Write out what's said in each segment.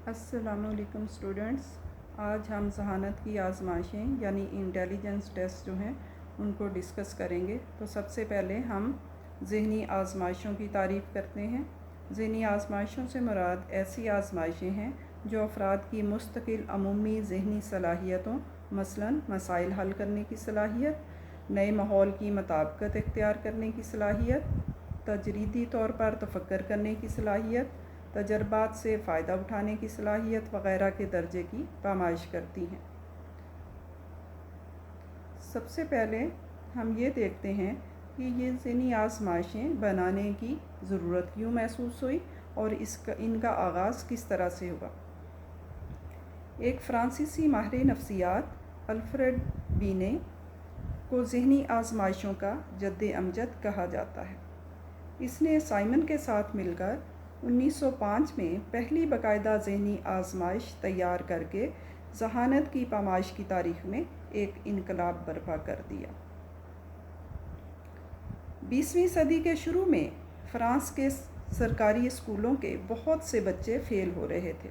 السلام علیکم اسٹوڈنٹس، آج ہم ذہانت کی آزمائشیں یعنی انٹیلیجنس ٹیسٹ جو ہیں ان کو ڈسکس کریں گے۔ تو سب سے پہلے ہم ذہنی آزمائشوں کی تعریف کرتے ہیں۔ ذہنی آزمائشوں سے مراد ایسی آزمائشیں ہیں جو افراد کی مستقل عمومی ذہنی صلاحیتوں مثلاً مسائل حل کرنے کی صلاحیت، نئے ماحول کی مطابقت اختیار کرنے کی صلاحیت، تجریدی طور پر تفکر کرنے کی صلاحیت، تجربات سے فائدہ اٹھانے کی صلاحیت وغیرہ کے درجے کی پیمائش کرتی ہیں۔ سب سے پہلے ہم یہ دیکھتے ہیں کہ یہ ذہنی آزمائشیں بنانے کی ضرورت کیوں محسوس ہوئی اور ان کا آغاز کس طرح سے ہوا۔ ایک فرانسیسی ماہر نفسیات الفریڈ بینے کو ذہنی آزمائشوں کا جد امجد کہا جاتا ہے۔ اس نے سائمن کے ساتھ مل کر 1905 میں پہلی باقاعدہ ذہنی آزمائش تیار کر کے ذہانت کی پیمائش کی تاریخ میں ایک انقلاب برپا کر دیا۔ 20ویں صدی کے شروع میں فرانس کے سرکاری اسکولوں کے بہت سے بچے فیل ہو رہے تھے۔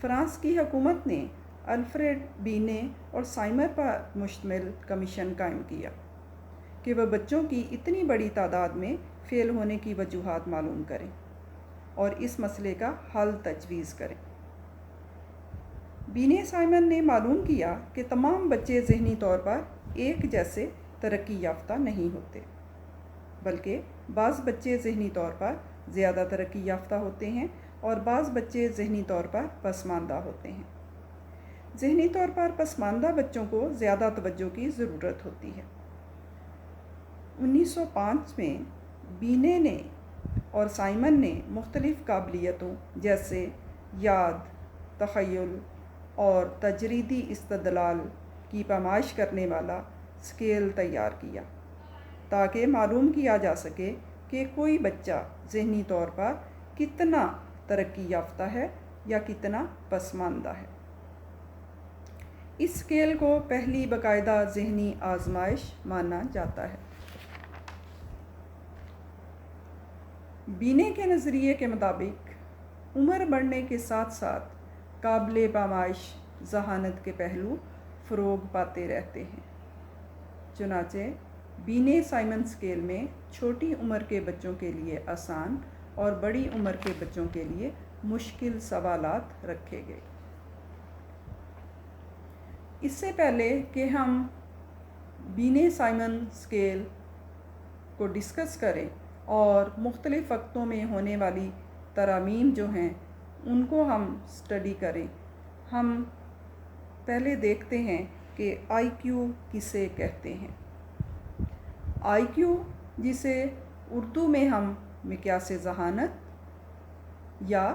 فرانس کی حکومت نے الفریڈ بینے اور سائمر پر مشتمل کمیشن قائم کیا کہ وہ بچوں کی اتنی بڑی تعداد میں فیل ہونے کی وجوہات معلوم کریں اور اس مسئلے کا حل تجویز کریں۔ بینے سائمن نے معلوم کیا کہ تمام بچے ذہنی طور پر ایک جیسے ترقی یافتہ نہیں ہوتے، بلکہ بعض بچے ذہنی طور پر زیادہ ترقی یافتہ ہوتے ہیں اور بعض بچے ذہنی طور پر پسماندہ ہوتے ہیں۔ ذہنی طور پر پسماندہ بچوں کو زیادہ توجہ کی ضرورت ہوتی ہے۔ 1905 میں بینے نے اور سائمن نے مختلف قابلیتوں جیسے یاد، تخیل اور تجریدی استدلال کی پیمائش کرنے والا اسکیل تیار کیا تاکہ معلوم کیا جا سکے کہ کوئی بچہ ذہنی طور پر کتنا ترقی یافتہ ہے یا کتنا پسماندہ ہے۔ اس اسکیل کو پہلی باقاعدہ ذہنی آزمائش مانا جاتا ہے۔ بینے کے نظریے کے مطابق عمر بڑھنے کے ساتھ ساتھ قابل پیمائش ذہانت کے پہلو فروغ پاتے رہتے ہیں۔ چنانچہ بینے سائمن اسکیل میں چھوٹی عمر کے بچوں کے لیے آسان اور بڑی عمر کے بچوں کے لیے مشکل سوالات رکھے گئے۔ اس سے پہلے کہ ہم بینے سائمن اسکیل کو ڈسکس کریں اور مختلف وقتوں میں ہونے والی ترامیم جو ہیں ان کو ہم اسٹڈی کریں، ہم پہلے دیکھتے ہیں کہ آئی کیو کسے کہتے ہیں۔ آئی کیو، جسے اردو میں ہم مقیاس ذہانت یا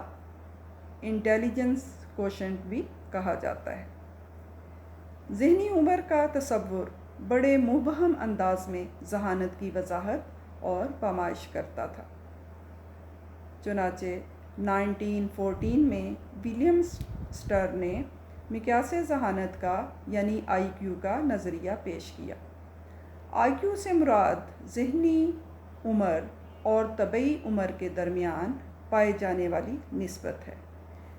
انٹیلیجنس کوشنٹ بھی کہا جاتا ہے، ذہنی عمر کا تصور بڑے مبہم انداز میں ذہانت کی وضاحت اور پیمائش کرتا تھا۔ چنانچہ 1914 میں ولیم اسٹر نے مقیاس ذہانت کا یعنی آئی کیو کا نظریہ پیش کیا۔ آئی کیو سے مراد ذہنی عمر اور طبعی عمر کے درمیان پائے جانے والی نسبت ہے،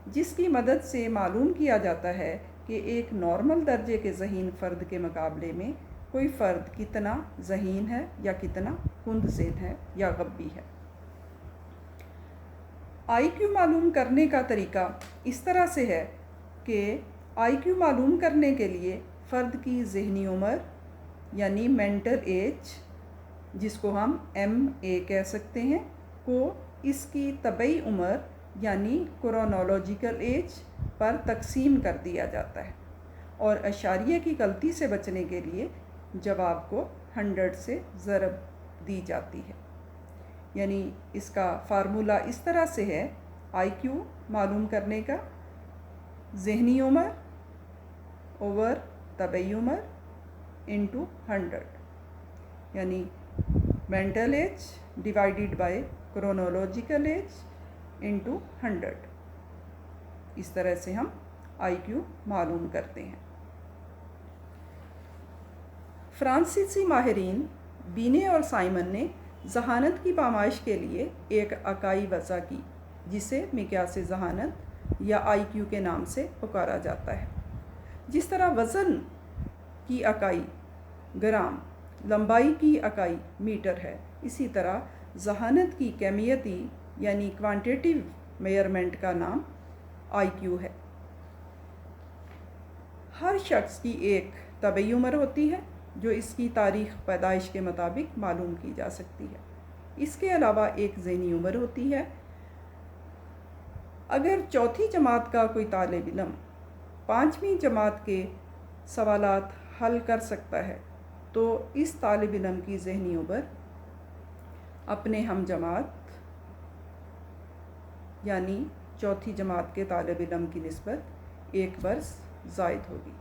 جس کی مدد سے معلوم کیا جاتا ہے کہ ایک نارمل درجے کے ذہین فرد کے مقابلے میں کوئی فرد کتنا ذہین ہے یا کتنا کند ذہن ہے یا غبی ہے۔ آئی کیو معلوم کرنے کا طریقہ اس طرح سے ہے کہ آئی کیو معلوم کرنے کے لیے فرد کی ذہنی عمر یعنی مینٹل ایج، جس کو ہم MA کہہ سکتے ہیں، کو اس کی طبعی عمر یعنی کرونالوجیکل ایج پر تقسیم کر دیا جاتا ہے اور اشاریے کی غلطی سے بچنے کے لیے جواب کو 100 سے ضرب دی جاتی ہے۔ یعنی اس کا فارمولہ اس طرح سے ہے، آئی کیو معلوم کرنے کا ذہنی عمر اوور طبعی عمر انٹو 100، یعنی mental age divided by chronological age into 100۔ اس طرح سے ہم آئی کیو معلوم کرتے ہیں۔ فرانسیسی ماہرین بینے اور سائمن نے ذہانت کی پیمائش کے لیے ایک اکائی وضع کی جسے مقیاس ذہانت یا آئی کیو کے نام سے پکارا جاتا ہے۔ جس طرح وزن کی اکائی گرام، لمبائی کی اکائی میٹر ہے، اسی طرح ذہانت کی کیمیتی یعنی کوانٹیٹیو میئرمنٹ کا نام آئی کیو ہے۔ ہر شخص کی ایک طبعی عمر ہوتی ہے جو اس کی تاریخ پیدائش کے مطابق معلوم کی جا سکتی ہے۔ اس کے علاوہ ایک ذہنی عمر ہوتی ہے۔ اگر چوتھی جماعت کا کوئی طالب علم 5ویں جماعت کے سوالات حل کر سکتا ہے تو اس طالب علم کی ذہنی عمر اپنے ہم جماعت یعنی چوتھی جماعت کے طالب علم کی نسبت 1 برس زائد ہوگی۔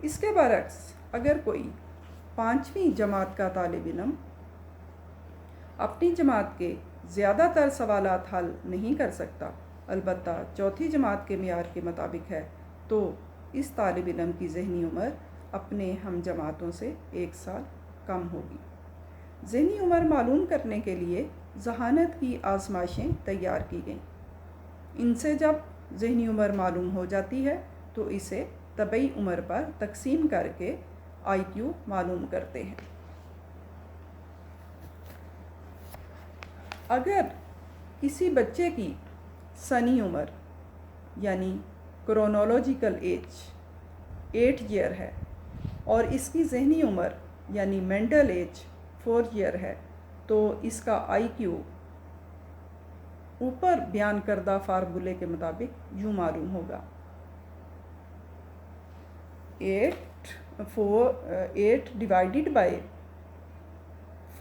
اس کے برعکس اگر کوئی 5ویں جماعت کا طالب علم اپنی جماعت کے زیادہ تر سوالات حل نہیں کر سکتا، البتہ چوتھی جماعت کے معیار کے مطابق ہے، تو اس طالب علم کی ذہنی عمر اپنے ہم جماعتوں سے 1 سال کم ہوگی۔ ذہنی عمر معلوم کرنے کے لیے ذہانت کی آزمائشیں تیار کی گئیں۔ ان سے جب ذہنی عمر معلوم ہو جاتی ہے تو اسے طبعی عمر پر تقسیم کر کے آئی کیو معلوم کرتے ہیں۔ اگر کسی بچے کی سنی عمر یعنی کرونولوجیکل ایج 8 ایئر ہے اور اس کی ذہنی عمر یعنی مینٹل ایج 4 ایئر ہے تو اس کا آئی کیو اوپر بیان کردہ فارمولے کے مطابق یوں معلوم ہوگا: 8 ڈیوائیڈڈ بائی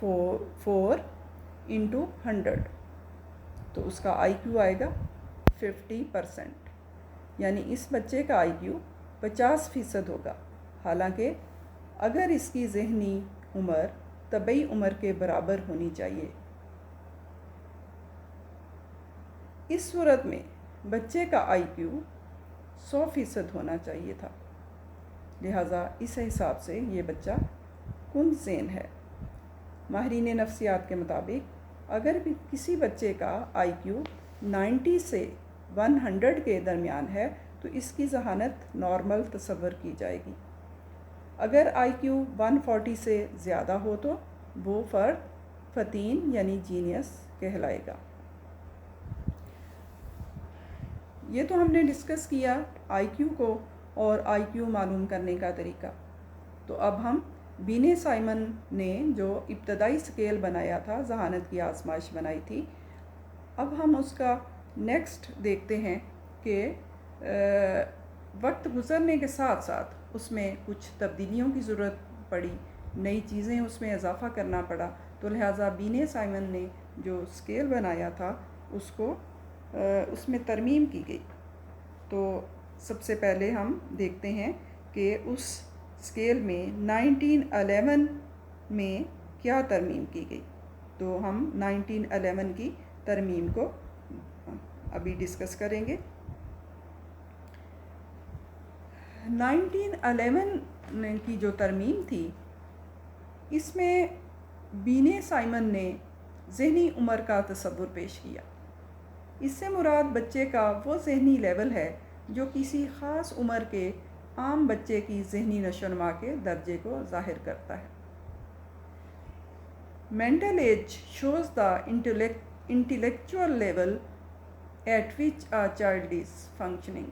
4 انٹو 100، تو اس کا آئی کیو آئے گا 50%، یعنی اس بچے کا آئی کیو 50% ہوگا، حالانکہ اگر اس کی ذہنی عمر طبعی عمر کے برابر ہونی چاہیے۔ اس صورت میں بچے کا آئی کیو 100% ہونا چاہیے تھا، لہٰذا اس حساب سے یہ بچہ کند ذہن ہے۔ ماہرین نفسیات کے مطابق اگر بھی کسی بچے کا آئی کیو 90 سے 100 کے درمیان ہے تو اس کی ذہانت نارمل تصور کی جائے گی۔ اگر آئی کیو 140 سے زیادہ ہو تو وہ فرد فطین یعنی جینیس کہلائے گا۔ یہ تو ہم نے ڈسکس کیا آئی کیو کو اور آئی کیو معلوم کرنے کا طریقہ۔ تو اب ہم بینے سائمن نے جو ابتدائی اسکیل بنایا تھا، ذہانت کی آزمائش بنائی تھی، اب ہم اس کا نیکسٹ دیکھتے ہیں کہ وقت گزرنے کے ساتھ ساتھ اس میں کچھ تبدیلیوں کی ضرورت پڑی، نئی چیزیں اس میں اضافہ کرنا پڑا، تو لہٰذا بینے سائمن نے جو اسکیل بنایا تھا اس میں ترمیم کی گئی۔ تو سب سے پہلے ہم دیکھتے ہیں کہ اس اسکیل میں 1911 میں کیا ترمیم کی گئی۔ تو ہم 1911 کی ترمیم کو ابھی ڈسکس کریں گے۔ 1911 کی جو ترمیم تھی، اس میں بینے سائمن نے ذہنی عمر کا تصور پیش کیا۔ اس سے مراد بچے کا وہ ذہنی لیول ہے جو کسی خاص عمر کے عام بچے کی ذہنی نشو و نما کے درجے کو ظاہر کرتا ہے۔ Mental age shows the intellectual level at which a child is functioning۔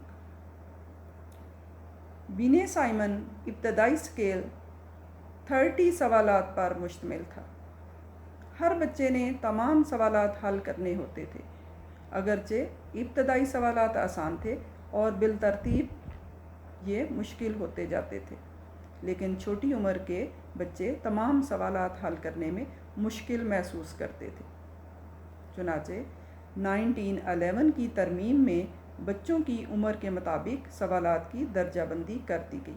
بینے Simon ابتدائی اسکیل 30 سوالات پر مشتمل تھا۔ ہر بچے نے تمام سوالات حل کرنے ہوتے تھے، اگرچہ ابتدائی سوالات آسان تھے اور بالترتیب یہ مشکل ہوتے جاتے تھے، لیکن چھوٹی عمر کے بچے تمام سوالات حل کرنے میں مشکل محسوس کرتے تھے۔ چنانچہ 1911 کی ترمیم میں بچوں کی عمر کے مطابق سوالات کی درجہ بندی کر دی گئی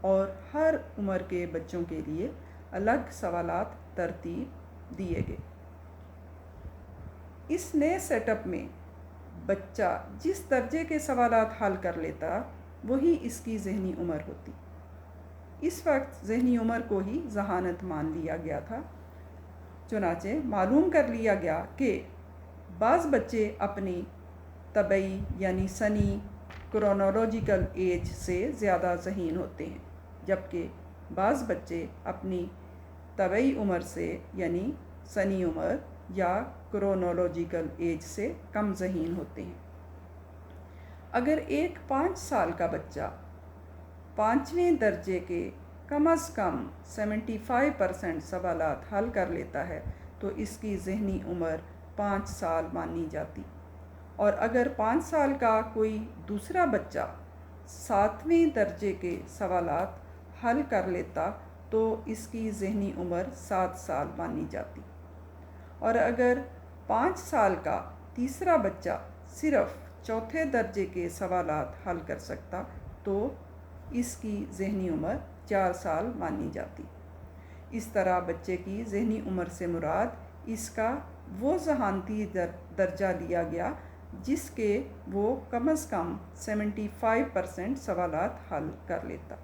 اور ہر عمر کے بچوں کے لیے الگ سوالات ترتیب دیے گئے۔ اس نئے سیٹ اپ میں بچہ جس درجے کے سوالات حل کر لیتا وہی اس کی ذہنی عمر ہوتی۔ اس وقت ذہنی عمر کو ہی ذہانت مان لیا گیا تھا۔ چنانچہ معلوم کر لیا گیا کہ بعض بچے اپنی طبعی یعنی سنی کرونالوجیکل ایج سے زیادہ ذہین ہوتے ہیں، جبکہ بعض بچے اپنی طبعی عمر سے یعنی سنی عمر یا کرونالوجیکل ایج سے کم ذہین ہوتے ہیں۔ اگر ایک 5 سال کا بچہ 5ویں درجے کے کم از کم 75% سوالات حل کر لیتا ہے تو اس کی ذہنی عمر 5 سال مانی جاتی، اور اگر 5 سال کا کوئی دوسرا بچہ 7ویں درجے کے سوالات حل کر لیتا تو اس کی ذہنی عمر 7 سال مانی جاتی، اور اگر 5 سال کا تیسرا بچہ صرف 4تھے درجے کے سوالات حل کر سکتا تو اس کی ذہنی عمر 4 سال مانی جاتی۔ اس طرح بچے کی ذہنی عمر سے مراد اس کا وہ ذہانتی درجہ لیا گیا جس کے وہ کم از کم 75% سوالات حل کر لیتا،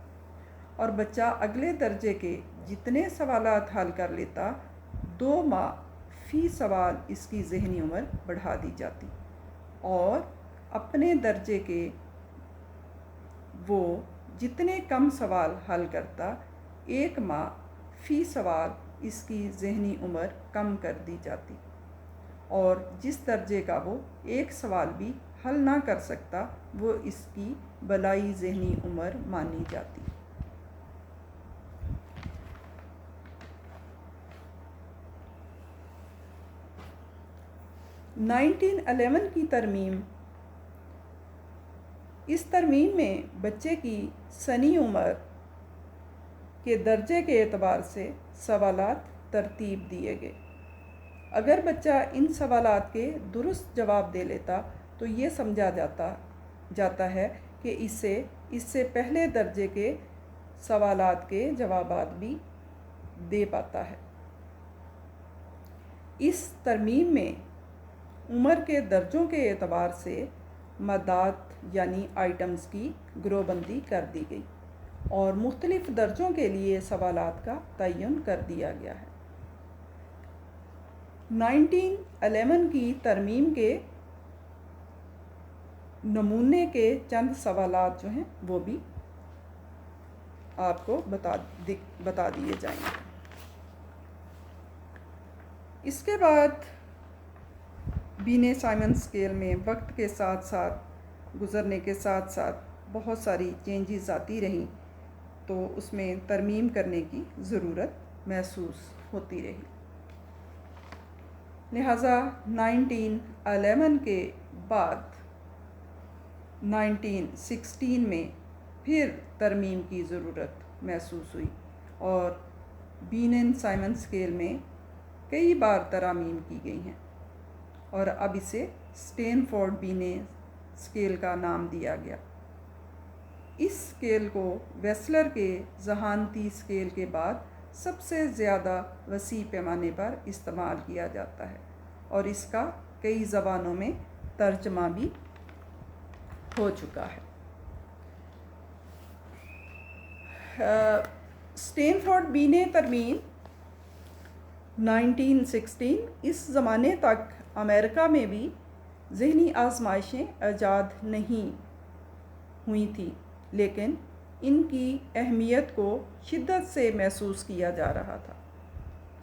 اور بچہ اگلے درجے کے جتنے سوالات حل کر لیتا 2 ماہ فی سوال اس کی ذہنی عمر بڑھا دی جاتی، اور اپنے درجے کے وہ جتنے کم سوال حل کرتا 1 ماہ فی سوال اس کی ذہنی عمر کم کر دی جاتی، اور جس درجے کا وہ 1 سوال بھی حل نہ کر سکتا وہ اس کی بالائی ذہنی عمر مانی جاتی۔ 1911 کی ترمیم۔ اس ترمیم میں بچے کی سنی عمر کے درجے کے اعتبار سے سوالات ترتیب دیے گئے۔ اگر بچہ ان سوالات کے درست جواب دے لیتا تو یہ سمجھا جاتا ہے کہ اس سے پہلے درجے کے سوالات کے جوابات بھی دے پاتا ہے۔ اس ترمیم میں عمر کے درجوں کے اعتبار سے مادات یعنی آئٹمز کی گروہ بندی کر دی گئی، اور مختلف درجوں کے لیے سوالات کا تعین کر دیا گیا ہے۔ 1911 کی ترمیم کے نمونے کے چند سوالات جو ہیں وہ بھی آپ کو بتا دیے جائیں گے۔ اس کے بعد بینے سائمن اسکیل میں وقت کے ساتھ ساتھ گزرنے کے ساتھ ساتھ بہت ساری چینجز آتی رہیں، تو اس میں ترمیم کرنے کی ضرورت محسوس ہوتی رہی۔ لہٰذا 1911 کے بعد 1916 میں پھر ترمیم کی ضرورت محسوس ہوئی، اور بینے سائمن اسکیل میں کئی بار ترامیم کی گئی ہیں، اور اب اسے اسٹینفورڈ بینے اسکیل کا نام دیا گیا۔ اس اسکیل کو ویسلر کے ذہانتی اسکیل کے بعد سب سے زیادہ وسیع پیمانے پر استعمال کیا جاتا ہے، اور اس کا کئی زبانوں میں ترجمہ بھی ہو چکا ہے۔ اسٹینفورڈ بینے ترمیم 1916 اس زمانے تک امریکہ میں بھی ذہنی آزمائشیں ایجاد نہیں ہوئی تھیں، لیکن ان کی اہمیت کو شدت سے محسوس کیا جا رہا تھا۔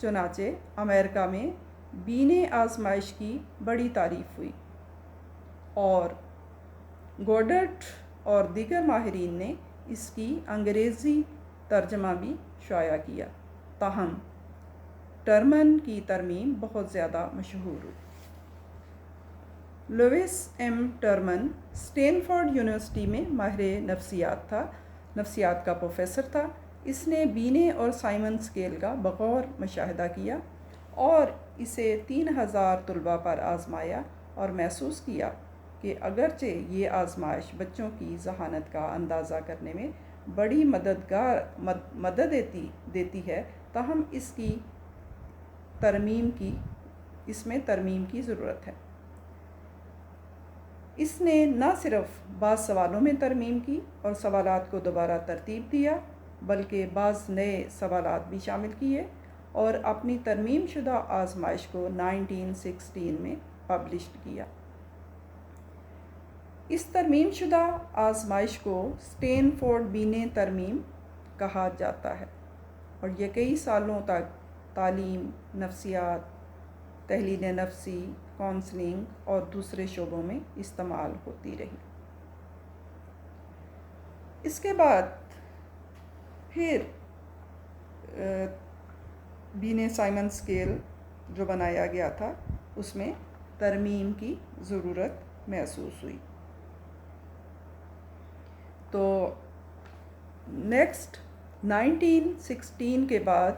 چنانچہ امریکہ میں بینے آزمائش کی بڑی تعریف ہوئی، اور گوڈرٹ اور دیگر ماہرین نے اس کی انگریزی ترجمہ بھی شائع کیا، تاہم ٹرمن کی ترمیم بہت زیادہ مشہور ہوئی۔ Lewis M Terman Stanford University میں ماہر نفسیات کا پروفیسر تھا۔ اس نے بینے اور سائمن اسکیل کا بغور مشاہدہ کیا اور اسے 3000 طلباء پر آزمایا، اور محسوس کیا کہ اگرچہ یہ آزمائش بچوں کی ذہانت کا اندازہ کرنے میں بڑی مدد دیتی ہے، تاہم اس میں ترمیم کی ضرورت ہے۔ اس نے نہ صرف بعض سوالوں میں ترمیم کی اور سوالات کو دوبارہ ترتیب دیا، بلکہ بعض نئے سوالات بھی شامل کیے، اور اپنی ترمیم شدہ آزمائش کو 1916 میں پبلش کیا۔ اس ترمیم شدہ آزمائش کو اسٹینفورڈ بینے ترمیم کہا جاتا ہے اور یہ کئی سالوں تک تعلیم، نفسیات، تحلیل نفسی، کونسلنگ اور دوسرے شعبوں میں استعمال ہوتی رہی۔ اس کے بعد پھر بینے سائمن اسکیل جو بنایا گیا تھا اس میں ترمیم کی ضرورت محسوس ہوئی۔ تو نیکسٹ 1916 کے بعد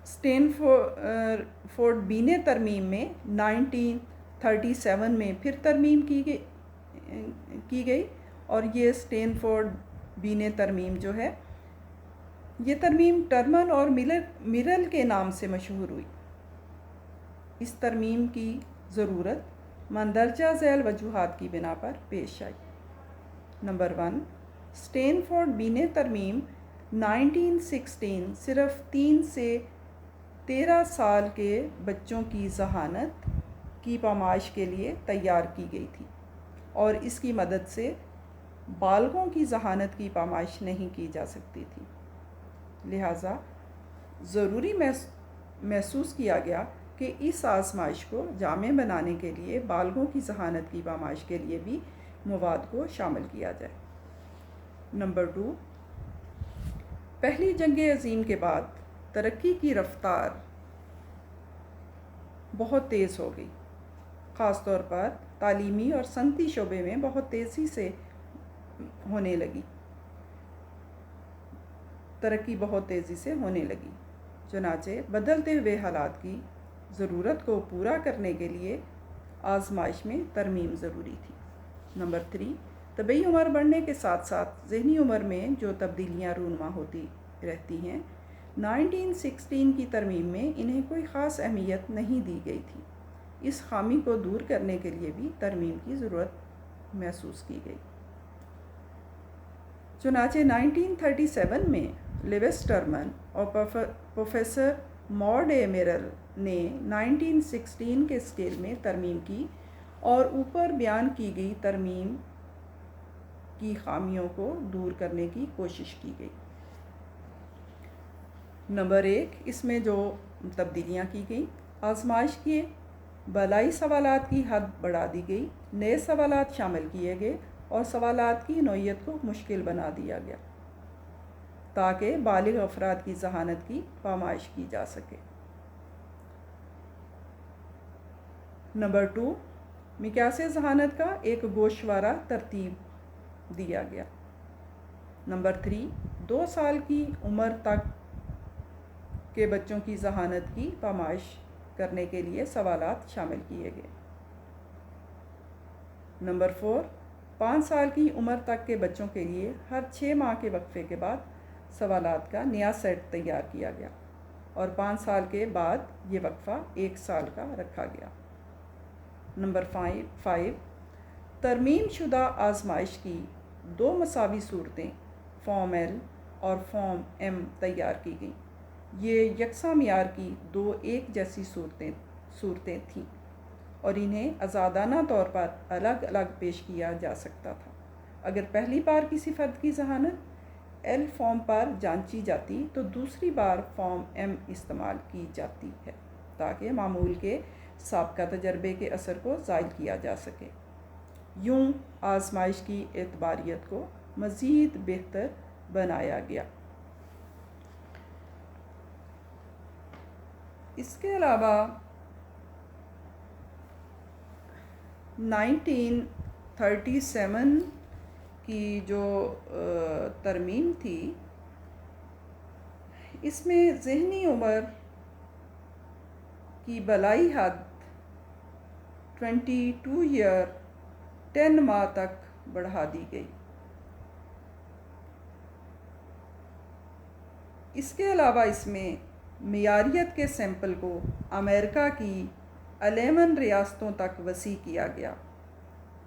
اسٹینفورڈ بینے ترمیم میں 1937 میں پھر ترمیم کی گئی اور یہ اسٹینفورڈ بینے ترمیم جو ہے یہ ترمیم ٹرمن اور مرل کے نام سے مشہور ہوئی۔ اس ترمیم کی ضرورت مندرجہ ذیل وجوہات کی بنا پر پیش آئی۔ نمبر 1، اسٹینفورڈ بینے ترمیم 1916 صرف 3 سے 13 سال کے بچوں کی ذہانت کی پامائش کے لیے تیار کی گئی تھی اور اس کی مدد سے بالغوں کی ذہانت کی پامائش نہیں کی جا سکتی تھی، لہٰذا ضروری محسوس کیا گیا کہ اس آزمائش کو جامع بنانے کے لیے بالغوں کی ذہانت کی پامائش کے لیے بھی مواد کو شامل کیا جائے۔ نمبر 2، پہلی جنگ عظیم کے بعد ترقی کی رفتار بہت تیز ہو گئی، خاص طور پر تعلیمی اور صنعتی شعبے میں بہت تیزی سے ہونے لگی، ترقی بہت تیزی سے ہونے لگی، چنانچہ بدلتے ہوئے حالات کی ضرورت کو پورا کرنے کے لیے آزمائش میں ترمیم ضروری تھی۔ نمبر 3، طبعی عمر بڑھنے کے ساتھ ساتھ ذہنی عمر میں جو تبدیلیاں رونما ہوتی رہتی ہیں، 1916 کی ترمیم میں انہیں کوئی خاص اہمیت نہیں دی گئی تھی۔ اس خامی کو دور کرنے کے لیے بھی ترمیم کی ضرورت محسوس کی گئی۔ چنانچہ 1937 میں لیوس ٹرمن اور پروفیسر ماڈ اے میرل نے 1916 کے اسکیل میں ترمیم کی اور اوپر بیان کی گئی ترمیم کی خامیوں کو دور کرنے کی کوشش کی گئی۔ نمبر 1، اس میں جو تبدیلیاں کی گئیں، آزمائش کے بالائی سوالات کی حد بڑھا دی گئی، نئے سوالات شامل کیے گئے اور سوالات کی نوعیت کو مشکل بنا دیا گیا تاکہ بالغ افراد کی ذہانت کی پامائش کی جا سکے۔ نمبر 2، مقیاس ذہانت کا ایک گوشوارہ ترتیب دیا گیا۔ نمبر 3، 2 سال کی عمر تک کے بچوں کی ذہانت کی پامائش کرنے کے لیے سوالات شامل کیے گئے۔ نمبر 4، 5 سال کی عمر تک کے بچوں کے لیے ہر 6 ماہ کے وقفے کے بعد سوالات کا نیا سیٹ تیار کیا گیا اور 5 سال کے بعد یہ وقفہ 1 سال کا رکھا گیا۔ نمبر 5، ترمیم شدہ آزمائش کی 2 مساوی صورتیں فارم ایل اور فارم ایم تیار کی گئیں۔ یہ یکساں معیار کی 2 ایک جیسی صورتیں تھیں اور انہیں آزادانہ طور پر الگ الگ پیش کیا جا سکتا تھا۔ اگر پہلی بار کسی فرد کی ذہانت ایل فارم پر جانچی جاتی تو دوسری بار فارم ایم استعمال کی جاتی ہے تاکہ معمول کے سابقہ تجربے کے اثر کو زائل کیا جا سکے۔ یوں آزمائش کی اعتباریت کو مزید بہتر بنایا گیا۔ اس کے علاوہ 1937 کی جو ترمیم تھی اس میں ذہنی عمر کی بالائی حد 22 ایئر 10 ماہ تک بڑھا دی گئی۔ اس کے علاوہ اس میں معیاریت کے سیمپل کو امریکہ کی 11 ریاستوں تک وسیع کیا گیا،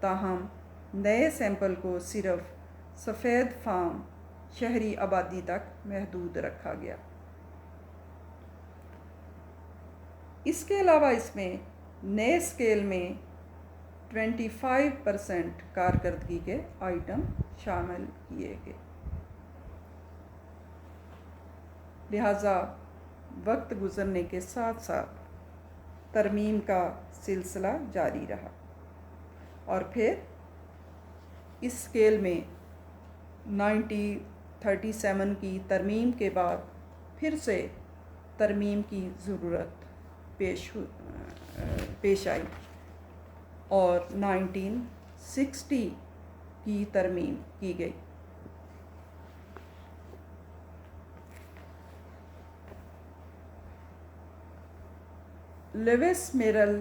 تاہم نئے سیمپل کو صرف سفید فام شہری آبادی تک محدود رکھا گیا۔ اس کے علاوہ اس میں نئے اسکیل میں 25% کارکردگی کے آئٹم شامل کیے گئے۔ لہٰذا وقت گزرنے کے ساتھ ساتھ ترمیم کا سلسلہ جاری رہا، اور پھر اس اسکیل میں 1937 کی ترمیم کے بعد پھر سے ترمیم کی ضرورت پیش آئی اور 1960 کی ترمیم کی گئی۔ لیوس میرل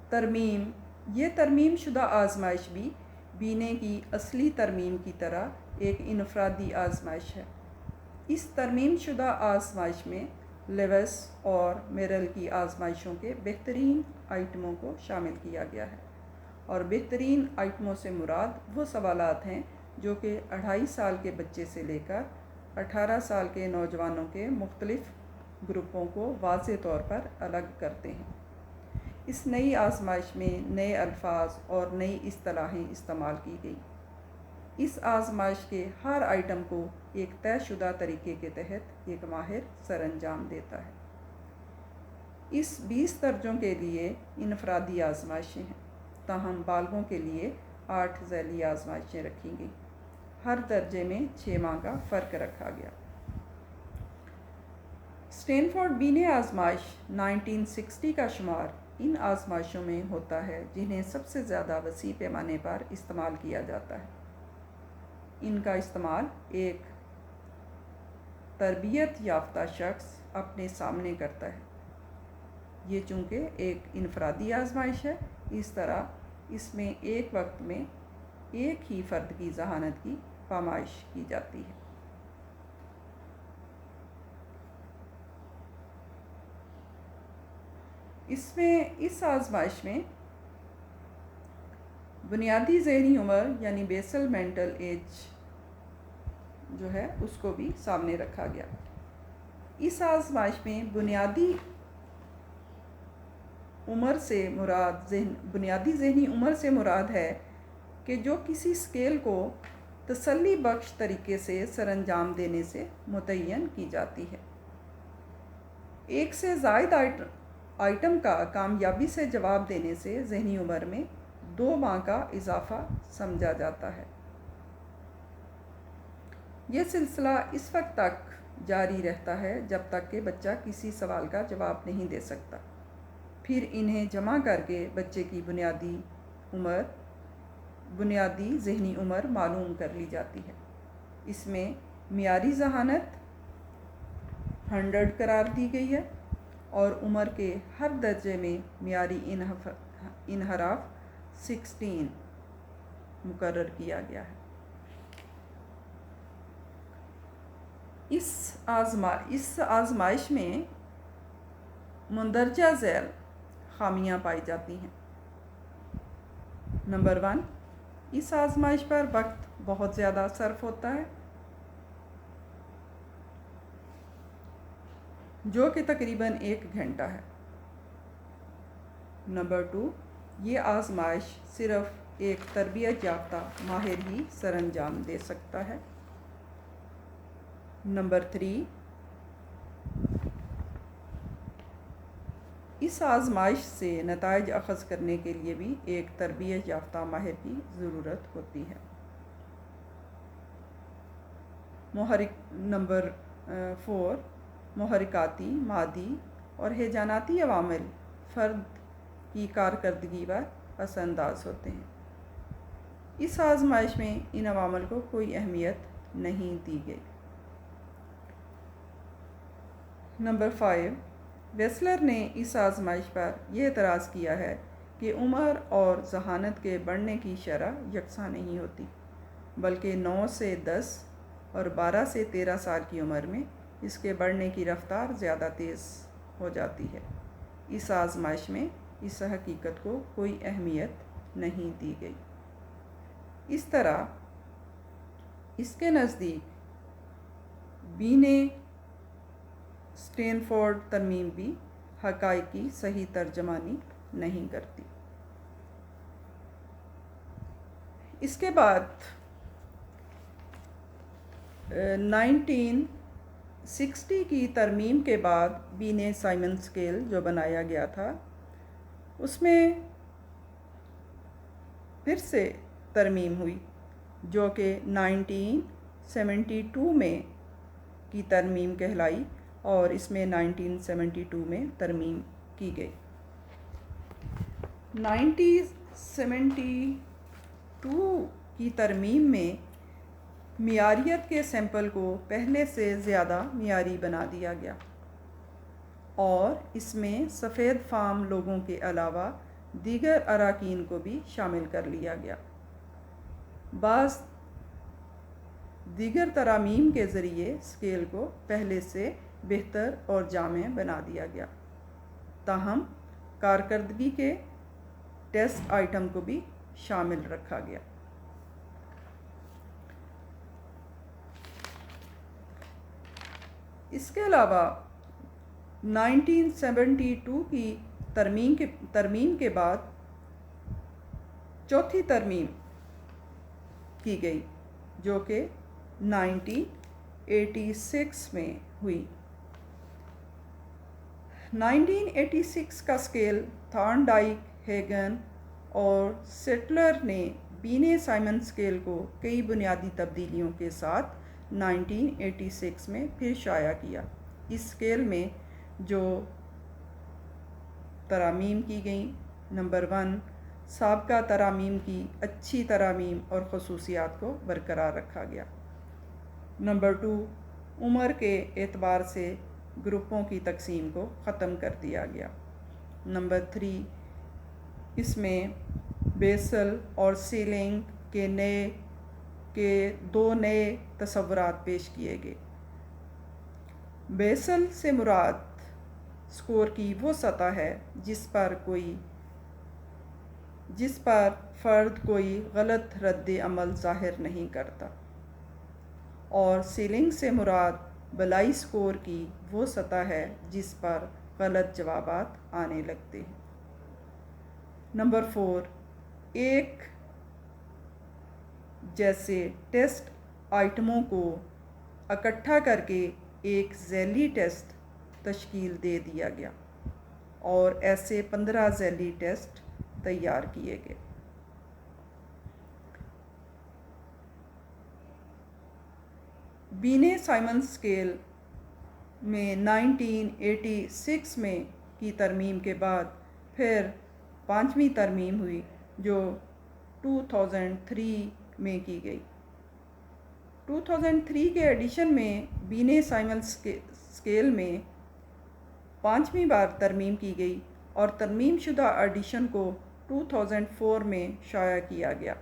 ترمیم، یہ ترمیم شدہ آزمائش بھی بینے کی اصلی ترمیم کی طرح ایک انفرادی آزمائش ہے۔ اس ترمیم شدہ آزمائش میں لیوس اور میرل کی آزمائشوں کے بہترین آئٹموں کو شامل کیا گیا ہے، اور بہترین آئٹموں سے مراد وہ سوالات ہیں جو کہ 2.5 سال کے بچے سے لے کر 18 سال کے نوجوانوں کے مختلف گروپوں کو واضح طور پر الگ کرتے ہیں۔ اس نئی آزمائش میں نئے الفاظ اور نئی اصطلاحیں استعمال کی گئی۔ اس آزمائش کے ہر آئٹم کو ایک طے شدہ طریقے کے تحت ایک ماہر سر انجام دیتا ہے۔ اس 20 درجوں کے لیے انفرادی آزمائشیں ہیں، تاہم بالغوں کے لیے 8 ذیلی آزمائشیں رکھی گئیں۔ ہر درجے میں 6 ماہ کا فرق رکھا گیا۔ اسٹینفورڈ بینے آزمائش 1960 کا شمار ان آزمائشوں میں ہوتا ہے جنہیں سب سے زیادہ وسیع پیمانے پر استعمال کیا جاتا ہے۔ ان کا استعمال ایک تربیت یافتہ شخص اپنے سامنے کرتا ہے۔ یہ چونکہ ایک انفرادی آزمائش ہے، اس طرح اس میں ایک وقت میں ایک ہی فرد کی ذہانت کی پامائش کی جاتی ہے۔ اس آزمائش میں بنیادی ذہنی عمر یعنی بیسل مینٹل ایج جو ہے اس کو بھی سامنے رکھا گیا۔ اس آزمائش میں بنیادی ذہنی عمر سے مراد ہے کہ جو کسی اسکیل کو تسلی بخش طریقے سے سر انجام دینے سے متعین کی جاتی ہے۔ ایک سے زائد آئٹم کا کامیابی سے جواب دینے سے ذہنی عمر میں 2 ماہ کا اضافہ سمجھا جاتا ہے۔ یہ سلسلہ اس وقت تک جاری رہتا ہے جب تک کہ بچہ کسی سوال کا جواب نہیں دے سکتا۔ پھر انہیں جمع کر کے بچے کی بنیادی ذہنی عمر معلوم کر لی جاتی ہے۔ اس میں معیاری ذہانت 100 قرار دی گئی ہے، اور عمر کے ہر درجے میں معیاری انحراف 16 مقرر کیا گیا ہے۔ اس آزمائش میں مندرجہ ذیل خامیاں پائی جاتی ہیں۔ نمبر 1، اس آزمائش پر وقت بہت زیادہ صرف ہوتا ہے، جو کہ تقریباً 1 گھنٹہ ہے۔ نمبر 2، یہ آزمائش صرف ایک تربیت یافتہ ماہر ہی سر انجام دے سکتا ہے۔ نمبر 3، اس آزمائش سے نتائج اخذ کرنے کے لیے بھی ایک تربیت یافتہ ماہر کی ضرورت ہوتی ہے۔ نمبر 4، محرکاتی، مادی اور ہیجاناتی عوامل فرد کی کارکردگی پر اثر انداز ہوتے ہیں۔ اس آزمائش میں ان عوامل کو کوئی اہمیت نہیں دی گئی۔ نمبر 5، ویسلر نے اس آزمائش پر یہ اعتراض کیا ہے کہ عمر اور ذہانت کے بڑھنے کی شرح یکساں نہیں ہوتی، بلکہ 9 سے 10 اور 12 سے 13 سال کی عمر میں اس کے بڑھنے کی رفتار زیادہ تیز ہو جاتی ہے۔ اس آزمائش میں اس حقیقت کو کوئی اہمیت نہیں دی گئی۔ اس طرح اس کے نزدیک بینے اسٹینفورڈ ترمیم بھی حقائق کی صحیح ترجمانی نہیں کرتی۔ اس کے بعد 1960 کی ترمیم کے بعد بینے سائمن اسکیل جو بنایا گیا تھا اس میں پھر سے ترمیم ہوئی، جو کہ 1972 میں کی ترمیم کہلائی، اور اس میں 1972 میں ترمیم کی گئی۔ 1972 کی ترمیم میں معیاریت کے سیمپل کو پہلے سے زیادہ معیاری بنا دیا گیا، اور اس میں سفید فام لوگوں کے علاوہ دیگر اراکین کو بھی شامل کر لیا گیا۔ بعض دیگر ترامیم کے ذریعے اسکیل کو پہلے سے بہتر اور جامع بنا دیا گیا، تاہم کارکردگی کے ٹیسٹ آئٹم کو بھی شامل رکھا گیا۔ اس کے علاوہ 1972 کی ترمیم کے بعد چوتھی ترمیم کی گئی، جو کہ 1986 میں ہوئی۔ 1986 کا اسکیل تھارن ڈائک، ہیگن اور سیٹلر نے بینے سائمن اسکیل کو کئی بنیادی تبدیلیوں کے ساتھ 1986 میں پھر شائع کیا۔ اس اسکیل میں جو ترامیم کی گئیں: نمبر 1، سابقہ ترامیم کی اچھی ترامیم اور خصوصیات کو برقرار رکھا گیا۔ نمبر 2، عمر کے اعتبار سے گروپوں کی تقسیم کو ختم کر دیا گیا۔ نمبر 3، اس میں بیسل اور سیلنگ کے دو نئے تصورات پیش کیے گئے۔ بیسل سے مراد اسکور کی وہ سطح ہے جس پر فرد کوئی غلط رد عمل ظاہر نہیں کرتا، اور سیلنگ سے مراد بالائی اسکور کی وہ سطح ہے جس پر غلط جوابات آنے لگتے ہیں۔ نمبر 4، ایک جیسے ٹیسٹ آئٹموں کو اکٹھا کر کے ایک ذیلی ٹیسٹ تشکیل دے دیا گیا، اور ایسے 15 ذیلی ٹیسٹ تیار کیے گئے۔ بینے سائمن اسکیل میں 1986 میں کی ترمیم کے بعد پھر 5ویں ترمیم ہوئی، جو 2003 میں کی گئی۔ 2003 کے ایڈیشن میں بینے سائمن اسکیل میں 5ویں بار ترمیم کی گئی، اور ترمیم شدہ ایڈیشن کو 2004 میں شائع کیا گیا۔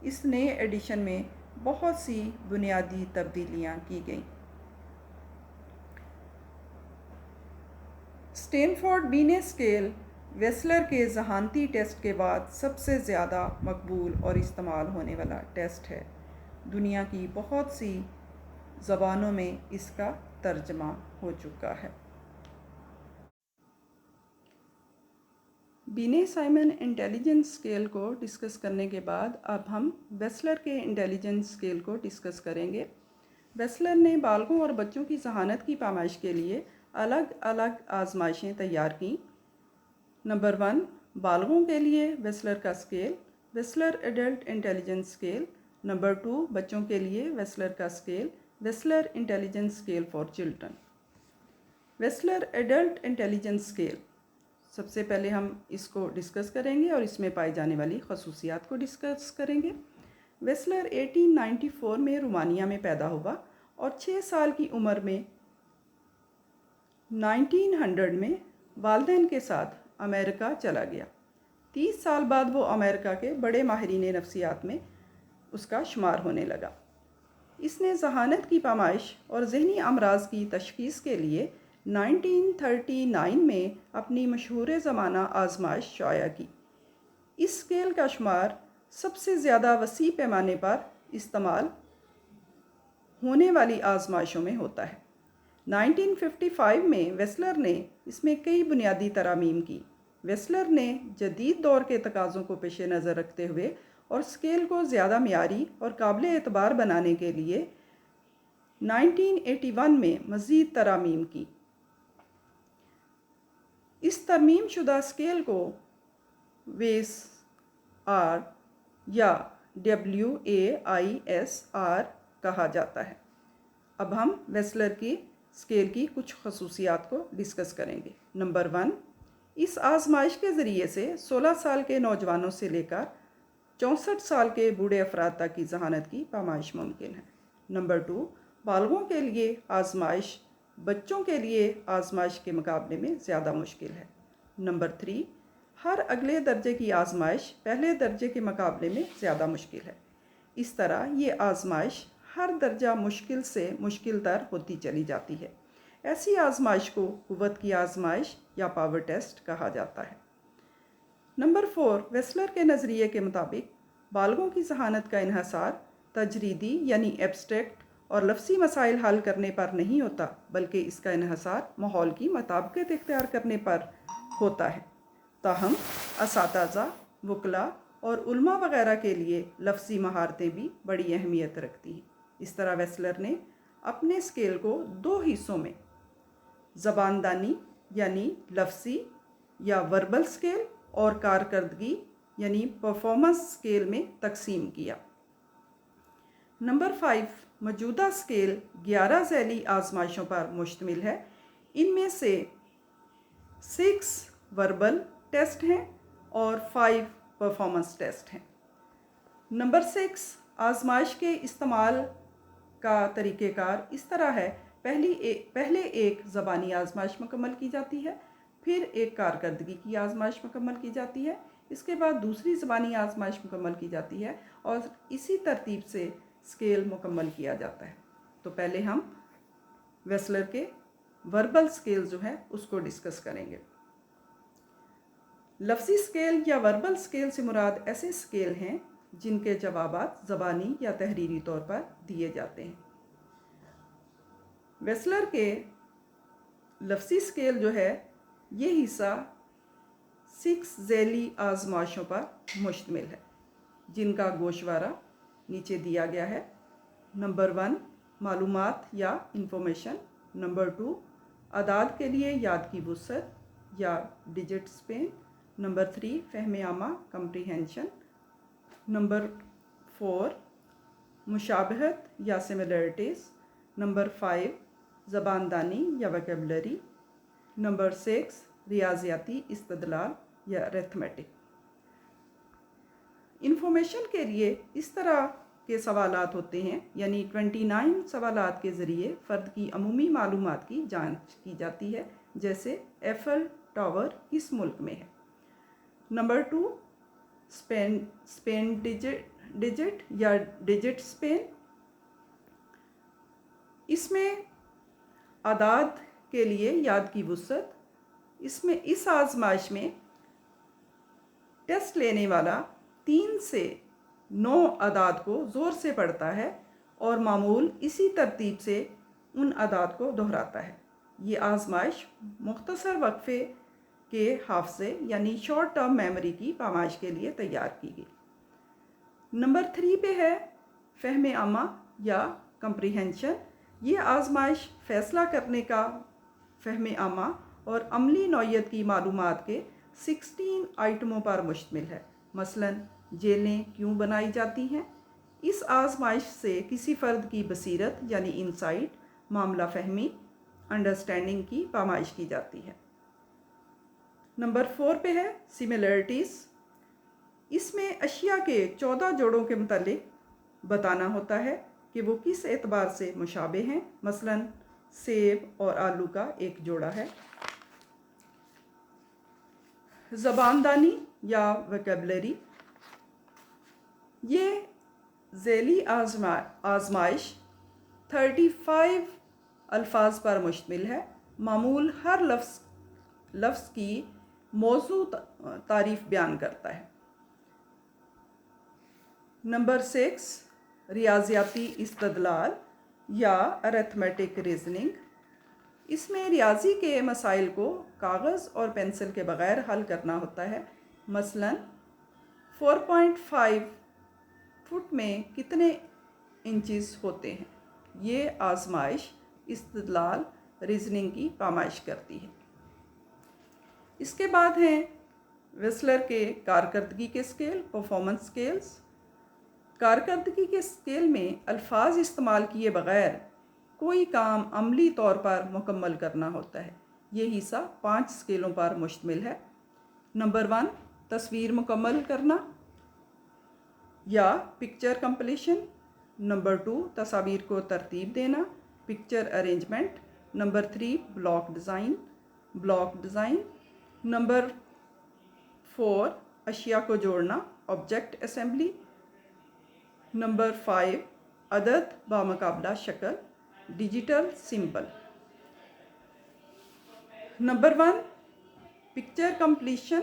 اس نئے ایڈیشن میں بہت سی بنیادی تبدیلیاں کی گئیں۔ اسٹینفورڈ بینے اسکیل ویسلر کے ذہانتی ٹیسٹ کے بعد سب سے زیادہ مقبول اور استعمال ہونے والا ٹیسٹ ہے۔ دنیا کی بہت سی زبانوں میں اس کا ترجمہ ہو چکا ہے۔ بینے سائمن انٹیلیجنس اسکیل کو ڈسکس کرنے کے بعد اب ہم ویسلر کے انٹیلیجنس اسکیل کو ڈسکس کریں گے۔ ویسلر نے بالغوں اور بچوں کی ذہانت کی پیمائش کے لیے الگ الگ آزمائشیں تیار کیں۔ نمبر 1، بالغوں کے لیے ویسلر کا scale, Wechsler adult intelligence scale. Number 2، بچوں کے لیے ویسلر کا scale, Wechsler intelligence scale for children. Wechsler adult intelligence scale, سب سے پہلے ہم اس کو ڈسکس کریں گے اور اس میں پائی جانے والی خصوصیات کو ڈسکس کریں گے۔ ویسلر 1894 میں رومانیہ میں پیدا ہوا، اور 6 سال کی عمر میں 1900 میں والدین کے ساتھ امریکہ چلا گیا۔ 30 سال بعد وہ امریکہ کے بڑے ماہرین نفسیات میں اس کا شمار ہونے لگا۔ اس نے ذہانت کی پیمائش اور ذہنی امراض کی تشخیص کے لیے 1939 میں اپنی مشہور زمانہ آزمائش شائع کی۔ اس اسکیل کا شمار سب سے زیادہ وسیع پیمانے پر استعمال ہونے والی آزمائشوں میں ہوتا ہے۔ 1955 میں ویسلر نے اس میں کئی بنیادی ترامیم کی۔ ویسلر نے جدید دور کے تقاضوں کو پیش نظر رکھتے ہوئے اور اسکیل کو زیادہ معیاری اور قابل اعتبار بنانے کے لیے 1981 میں مزید ترامیم کی۔ اس ترمیم شدہ اسکیل کو ویس آر یا WAISR کہا جاتا ہے۔ اب ہم ویسلر کی اسکیل کی کچھ خصوصیات کو ڈسکس کریں گے۔ نمبر 1، اس آزمائش کے ذریعے سے 16 سال کے نوجوانوں سے لے کر 64 سال کے بوڑھے افراد تک کی ذہانت کی پیمائش ممکن ہے۔ نمبر 2، بالغوں کے لیے آزمائش بچوں کے لیے آزمائش کے مقابلے میں زیادہ مشکل ہے۔ نمبر 3، ہر اگلے درجے کی آزمائش پہلے درجے کے مقابلے میں زیادہ مشکل ہے۔ اس طرح یہ آزمائش ہر درجہ مشکل سے مشکل تر ہوتی چلی جاتی ہے۔ ایسی آزمائش کو قوت کی آزمائش یا پاور ٹیسٹ کہا جاتا ہے۔ نمبر 4، ویسلر کے نظریے کے مطابق بالغوں کی ذہانت کا انحصار تجریدی یعنی ایبسٹریکٹ اور لفظی مسائل حل کرنے پر نہیں ہوتا، بلکہ اس کا انحصار ماحول کی مطابقت اختیار کرنے پر ہوتا ہے۔ تاہم اساتذہ، وکلاء اور علماء وغیرہ کے لیے لفظی مہارتیں بھی بڑی اہمیت رکھتی ہیں۔ اس طرح ویسلر نے اپنے اسکیل کو 2 حصوں میں زباندانی یعنی لفظی یا وربل اسکیل اور کارکردگی یعنی پرفارمنس اسکیل میں تقسیم کیا۔ نمبر 5، موجودہ اسکیل 11 ذیلی آزمائشوں پر مشتمل ہے۔ ان میں سے 6 وربل ٹیسٹ ہیں اور 5 پرفارمنس ٹیسٹ ہیں۔ نمبر 6، آزمائش کے استعمال کا طریقہ کار اس طرح ہے۔ پہلے ایک زبانی آزمائش مکمل کی جاتی ہے، پھر ایک کارکردگی کی آزمائش مکمل کی جاتی ہے، اس کے بعد دوسری زبانی آزمائش مکمل کی جاتی ہے اور اسی ترتیب سے اسکیل مکمل کیا جاتا ہے۔ تو پہلے ہم ویسلر کے وربل اسکیل جو ہے اس کو ڈسکس کریں گے۔ لفظی اسکیل یا وربل اسکیل سے مراد ایسے اسکیل ہیں جن کے جوابات زبانی یا تحریری طور پر دیے جاتے ہیں۔ ویسلر کے لفظی اسکیل جو ہے یہ حصہ 6 ذیلی آزمائشوں پر مشتمل ہے، جن کا گوشوارہ نیچے دیا گیا ہے۔ نمبر 1، معلومات یا انفارمیشن۔ نمبر 2، اعداد کے لیے یاد کی وسعت یا ڈیجٹ اسپین۔ نمبر 3، فہم عامہ کمپریہنشن۔ نمبر 4، مشابہت یا سملیرٹیز۔ نمبر 5، زباندانی یا ویکیبلری۔ نمبر 6، ریاضیاتی استدلال یا ریتھمیٹک۔ انفارمیشن کے لیے اس طرح کے سوالات ہوتے ہیں، یعنی 29 سوالات کے ذریعے فرد کی عمومی معلومات کی جانچ کی جاتی ہے، جیسے ایفل ٹاور کس ملک میں ہے۔ نمبر 2، اسپین ڈیجٹ یا ڈیجٹ اسپین۔ اس میں اعداد کے لیے یاد کی وسعت۔ اس آزمائش میں ٹیسٹ لینے والا 3 سے 9 اعداد کو زور سے پڑھتا ہے اور معمول اسی ترتیب سے ان اعداد کو دہراتا ہے۔ یہ آزمائش مختصر وقفے کے حافظے یعنی شارٹ ٹرم میموری کی پیمائش کے لیے تیار کی گئی۔ نمبر 3 پہ ہے فہم عامہ یا کمپریہنشن۔ یہ آزمائش فیصلہ کرنے کا فہم عامہ اور عملی نوعیت کی معلومات کے 16 آئٹموں پر مشتمل ہے۔ مثلاً جیلیں کیوں بنائی جاتی ہیں۔ اس آزمائش سے کسی فرد کی بصیرت یعنی انسائٹ، معاملہ فہمی، انڈرسٹینڈنگ کی پیمائش کی جاتی ہے۔ نمبر 4 پہ ہے سملیرٹیز۔ اس میں اشیاء کے 14 جوڑوں کے متعلق بتانا ہوتا ہے کہ وہ کس اعتبار سے مشابہ ہیں۔ مثلاً سیب اور آلو کا ایک جوڑا ہے۔ زباندانی یا ویکیبلری۔ یہ ذیلی آزمائش 35 الفاظ پر مشتمل ہے۔ معمول ہر لفظ کی موضوع تعریف بیان کرتا ہے۔ نمبر 6، ریاضیاتی استدلال یا ارتھمیٹک ریزننگ۔ اس میں ریاضی کے مسائل کو کاغذ اور پینسل کے بغیر حل کرنا ہوتا ہے۔ مثلاً 4.5 فٹ میں کتنے انچز ہوتے ہیں؟ یہ آزمائش استدلال ریزننگ کی پامائش کرتی ہے۔ اس کے بعد ہیں ویسلر کے کارکردگی کے اسکیل، پرفارمنس اسکیلز۔ کارکردگی کے اسکیل میں الفاظ استعمال کیے بغیر کوئی کام عملی طور پر مکمل کرنا ہوتا ہے۔ یہ حصہ 5 اسکیلوں پر مشتمل ہے۔ نمبر 1 تصویر مکمل کرنا یا پکچر کمپلیشن۔ نمبر 2 تصاویر کو ترتیب دینا، picture arrangement. Number 3 block design. Number 4 اشیاء کو جوڑنا، آبجیکٹ اسمبلی۔ نمبر 5 عدد بامقابلہ شکل، digital symbol. Number 1 picture completion.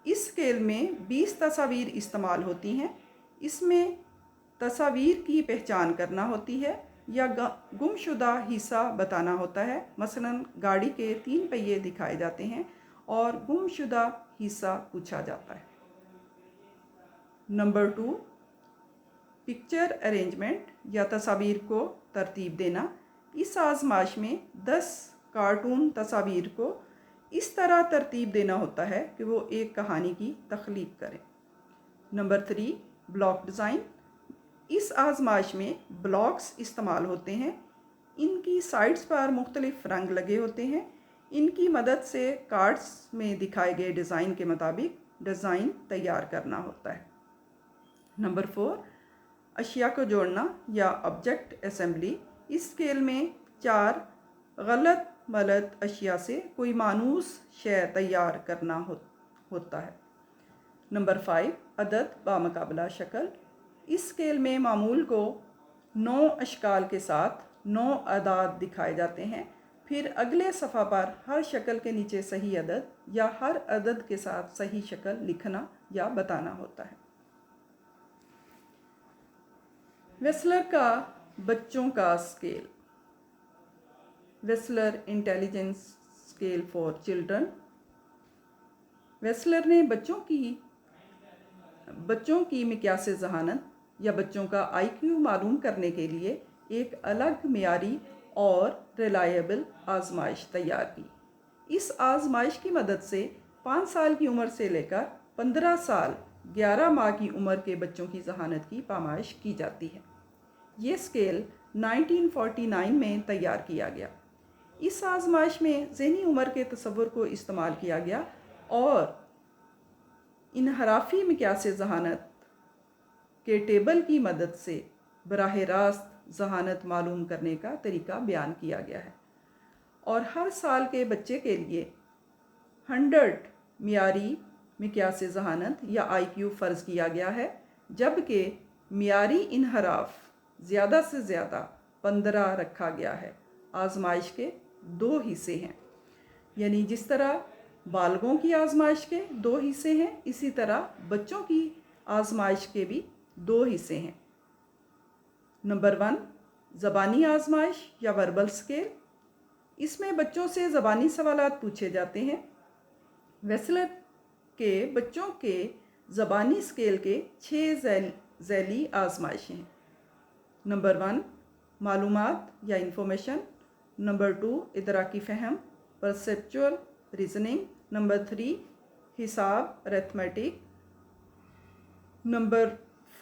اس اسکیل میں 20 تصاویر استعمال ہوتی ہیں۔ اس میں تصاویر کی پہچان کرنا ہوتی ہے یا گم شدہ حصہ بتانا ہوتا ہے۔ مثلا گاڑی کے 3 پہیے دکھائے جاتے ہیں اور گم شدہ حصہ پوچھا جاتا ہے۔ نمبر 2 پکچر ارینجمنٹ یا تصاویر کو ترتیب دینا۔ اس آزمائش میں 10 کارٹون تصاویر کو اس طرح ترتیب دینا ہوتا ہے کہ وہ ایک کہانی کی تخلیق کریں۔ Number 3 block design. اس آزمائش میں بلاکس استعمال ہوتے ہیں۔ ان کی سائڈز پر مختلف رنگ لگے ہوتے ہیں۔ ان کی مدد سے کارڈز میں دکھائے گئے ڈیزائن کے مطابق ڈیزائن تیار کرنا ہوتا ہے۔ نمبر 4 اشیاء کو جوڑنا یا آبجیکٹ اسمبلی۔ اس اسکیل میں 4 غلط ملت اشیاء سے کوئی مانوس شے تیار کرنا ہوتا ہے۔ نمبر 5 عدد بامقابلہ شکل۔ اس اسکیل میں معمول کو 9 اشکال کے ساتھ 9 اعداد دکھائے جاتے ہیں۔ پھر اگلے صفحہ پر ہر شکل کے نیچے صحیح عدد یا ہر عدد کے ساتھ صحیح شکل لکھنا یا بتانا ہوتا ہے۔ ویسلر کا بچوں کا scale, Wechsler intelligence scale for children. Wechsler نے بچوں کی مقیاس ذہانت یا بچوں کا آئی کیو معلوم کرنے کے لیے ایک الگ معیاری اور ریلائبل آزمائش تیار کی۔ اس آزمائش کی مدد سے 5 سال کی عمر سے لے کر 15 سال 11 ماہ کی عمر کے بچوں کی ذہانت کی پامائش کی جاتی ہے۔ یہ اسکیل 1949 میں تیار کیا گیا۔ اس آزمائش میں ذہنی عمر کے تصور کو استعمال کیا گیا اور انحرافی مقیاس ذہانت کے ٹیبل کی مدد سے براہ راست ذہانت معلوم کرنے کا طریقہ بیان کیا گیا ہے، اور ہر سال کے بچے کے لیے 100 معیاری مقیاس ذہانت یا آئی کیو فرض کیا گیا ہے، جبکہ معیاری انحراف زیادہ سے زیادہ 15 رکھا گیا ہے۔ آزمائش کے 2 حصے ہیں، یعنی جس طرح بالغوں کی آزمائش کے 2 حصے ہیں، اسی طرح بچوں کی آزمائش کے بھی 2 حصے ہیں۔ نمبر 1 زبانی آزمائش یا وربل اسکیل۔ اس میں بچوں سے زبانی سوالات پوچھے جاتے ہیں۔ ویسلر کے بچوں کے زبانی اسکیل کے 6 ذیلی آزمائشیں ہیں۔ نمبر 1 معلومات یا انفارمیشن۔ نمبر 2 ادراکی فہم، پرسیپچول ریزننگ۔ نمبر 3 حساب ارتھمیٹک۔ نمبر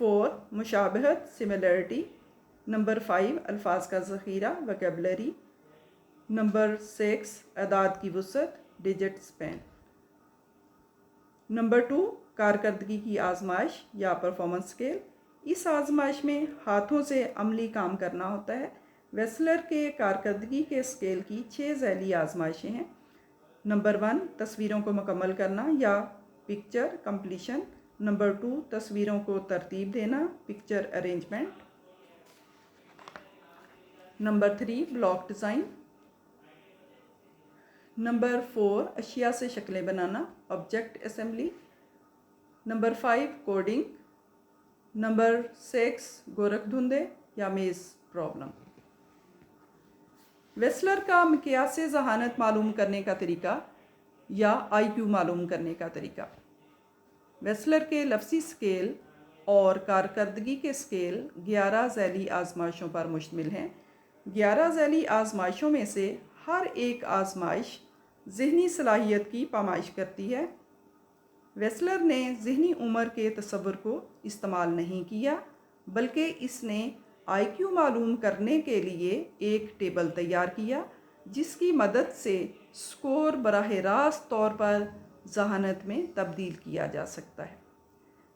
4 مشابہت سملیرٹی۔ نمبر 5 الفاظ کا ذخیرہ ویکیبلری۔ نمبر 6 اعداد کی وسعت ڈیجٹ اسپین۔ نمبر 2 کارکردگی کی آزمائش یا پرفارمنس اسکیل۔ اس آزمائش میں ہاتھوں سے عملی کام کرنا ہوتا ہے۔ ویسلر کے کارکردگی کے اسکیل کی 6 ذیلی آزمائشیں ہیں۔ نمبر 1 تصویروں کو مکمل کرنا یا پکچر کمپلیشن۔ نمبر 2 تصویروں کو ترتیب دینا، picture arrangement. Number 3 block design. Number 4 اشیاء سے شکلیں بنانا، object assembly. Number 5 coding. Number 6 گورکھ دھندے یا میز پرابلم۔ ویسلر کا مقیاس ذہانت معلوم کرنے کا طریقہ یا آئی کیو معلوم کرنے کا طریقہ۔ ویسلر کے لفظی اسکیل اور کارکردگی کے اسکیل 11 ذیلی آزمائشوں پر مشتمل ہیں۔ 11 ذیلی آزمائشوں میں سے ہر ایک آزمائش ذہنی صلاحیت کی پیمائش کرتی ہے۔ ویسلر نے ذہنی عمر کے تصور کو استعمال نہیں کیا، بلکہ اس نے آئی کیو معلوم کرنے کے لیے ایک ٹیبل تیار کیا جس کی مدد سے اسکور براہ راست طور پر ذہانت میں تبدیل کیا جا سکتا ہے۔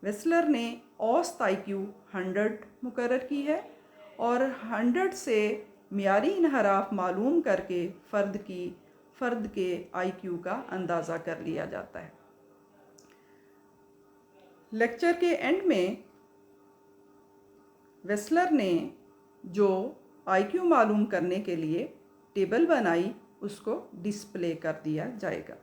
ویسلر نے اوسط آئی کیو 100 مقرر کی ہے اور 100 سے معیاری انحراف معلوم کر کے فرد کے آئی کیو کا اندازہ کر لیا جاتا ہے۔ لیکچر کے اینڈ میں ویسلر نے جو آئی کیو معلوم کرنے کے لیے ٹیبل بنائی اس کو ڈسپلے کر دیا جائے گا۔